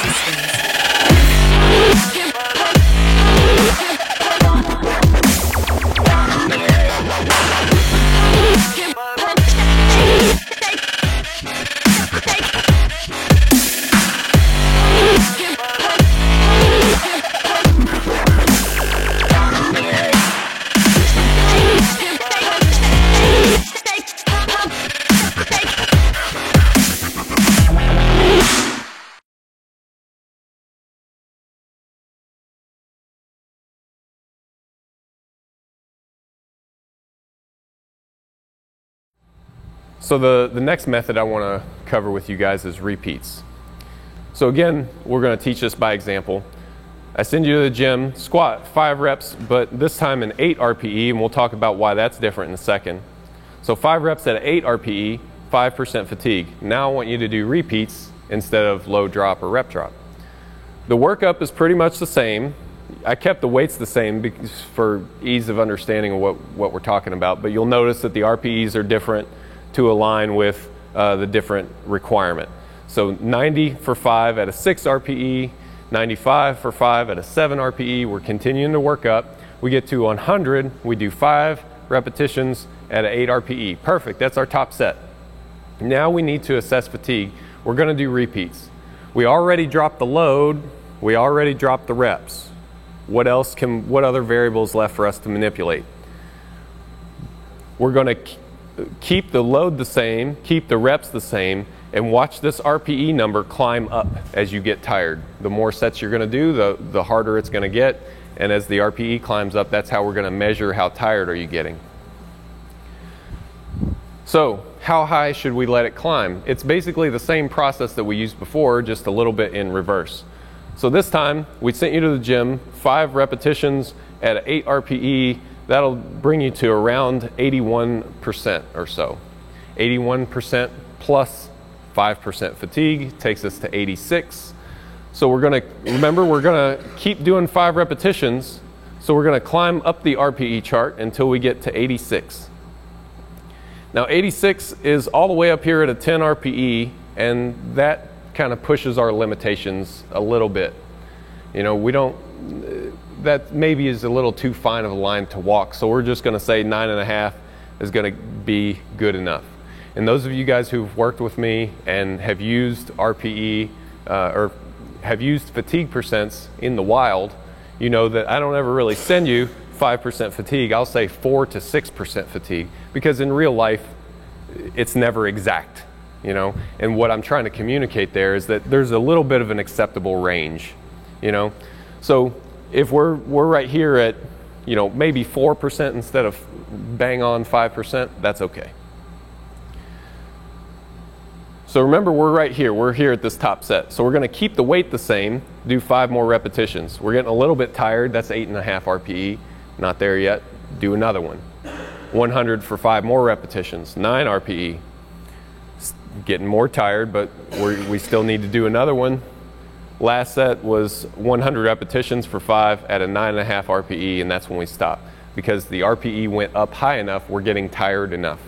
systems. So the next method I want to cover with you guys is repeats. So again, we're going to teach this by example. I send you to the gym, squat 5 reps, but this time in 8 RPE, and we'll talk about why that's different in a second. So 5 reps at 8 RPE, 5% fatigue. Now I want you to do repeats instead of low drop or rep drop. The workup is pretty much the same. I kept the weights the same because for ease of understanding of what we're talking about, but you'll notice that the RPEs are different to align with the different requirement. So 90 for 5 at a 6 RPE, 95 for 5 at a 7 RPE. We're continuing to work up. We get to 100, we do 5 repetitions at an 8 RPE. Perfect, that's our top set. Now we need to assess fatigue. We're gonna do repeats. We already dropped the load, we already dropped the reps. What other variables left for us to manipulate? We're gonna keep the load the same, keep the reps the same, and watch this RPE number climb up as you get tired. The more sets you're going to do, the harder it's going to get, and as the RPE climbs up, that's how we're going to measure how tired are you getting. So how high should we let it climb? It's basically the same process that we used before, just a little bit in reverse. So this time, we sent you to the gym, 5 repetitions at an 8 RPE. That'll bring you to around 81% or so. 81% plus 5% fatigue takes us to 86. So we're gonna keep doing 5 repetitions. So we're gonna climb up the RPE chart until we get to 86. Now 86 is all the way up here at a 10 RPE, and that kind of pushes our limitations a little bit. You know, that maybe is a little too fine of a line to walk, so we're just going to say 9.5 is going to be good enough. And those of you guys who've worked with me and have used RPE or have used fatigue percents in the wild, you know that I don't ever really send you 5% fatigue. I'll say 4 to 6% fatigue, because in real life it's never exact, you know. And what I'm trying to communicate there is that there's a little bit of an acceptable range, you know. So if we're right here at, you know, maybe 4% instead of bang on 5%, that's okay. So remember, we're right here. We're here at this top set. So we're going to keep the weight the same, do 5 more repetitions. We're getting a little bit tired. That's 8.5 RPE. Not there yet. Do another one. 100 for 5 more repetitions, 9 RPE. Getting more tired, but we still need to do another one. Last set was 100 repetitions for 5 at a 9.5 RPE, and that's when we stop. Because the RPE went up high enough, we're getting tired enough.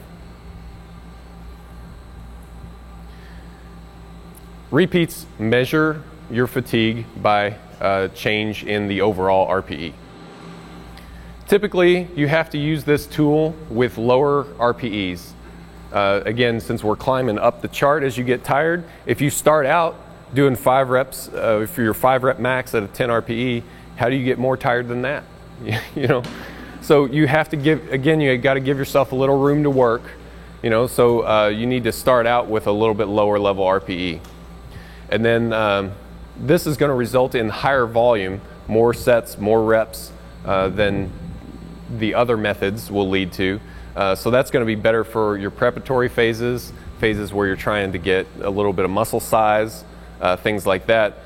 Repeats measure your fatigue by change in the overall RPE. Typically, you have to use this tool with lower RPEs. Again, since we're climbing up the chart as you get tired, if you start out doing 5 reps, for your 5 rep max at a 10 RPE, how do you get more tired than that? You know, so you have to you got to give yourself a little room to work, you know, so you need to start out with a little bit lower level RPE. And then this is going to result in higher volume, more sets, more reps than the other methods will lead to. So that's going to be better for your preparatory phases where you're trying to get a little bit of muscle size, things like that.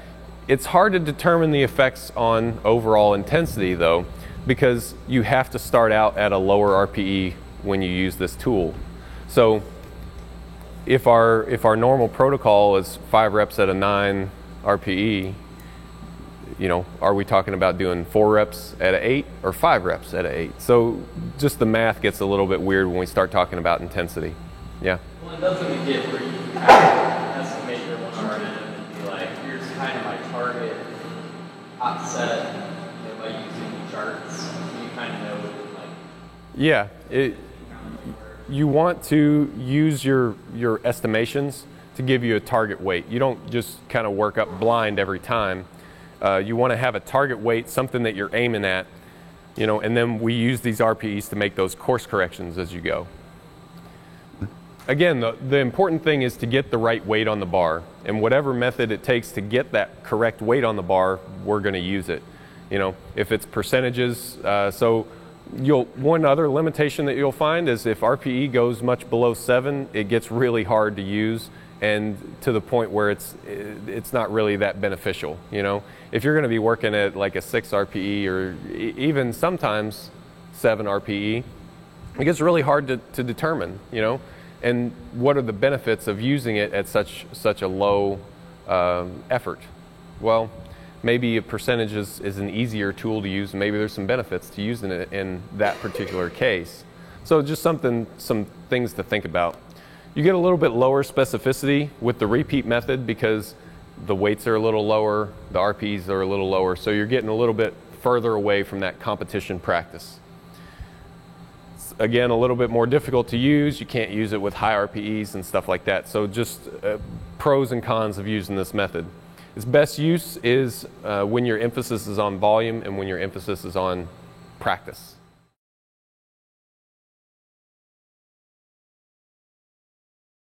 It's hard to determine the effects on overall intensity though, because you have to start out at a lower RPE when you use this tool. So if our normal protocol is 5 reps at a 9 RPE, you know, are we talking about doing 4 reps at an 8 or 5 reps at an 8? So just the math gets a little bit weird when we start talking about intensity. Yeah? Well, it doesn't get where you have to estimate your 1 RM and be like, here's kind of my target hot set, by using the charts? Do you kind of know, like? Yeah, you want to use your estimations to give you a target weight. You don't just kind of work up blind every time. You want to have a target weight, something that you're aiming at, and then we use these RPEs to make those course corrections as you go. Again, the important thing is to get the right weight on the bar, and whatever method it takes to get that correct weight on the bar, we're going to use it. If it's percentages, one other limitation that you'll find is if RPE goes much below 7, it gets really hard to use, and to the point where it's not really that beneficial. If you're going to be working at like a 6 RPE or even sometimes 7 RPE, it gets really hard to determine. And what are the benefits of using it at such a low effort? Well, maybe a percentage is an easier tool to use, and maybe there's some benefits to using it in that particular case. So just some things to think about. You get a little bit lower specificity with the repeat method because the weights are a little lower, the RPEs are a little lower, so you're getting a little bit further away from that competition practice. Again, a little bit more difficult to use. You can't use it with high RPEs and stuff like that. So just pros and cons of using this method. Its best use is when your emphasis is on volume and when your emphasis is on practice.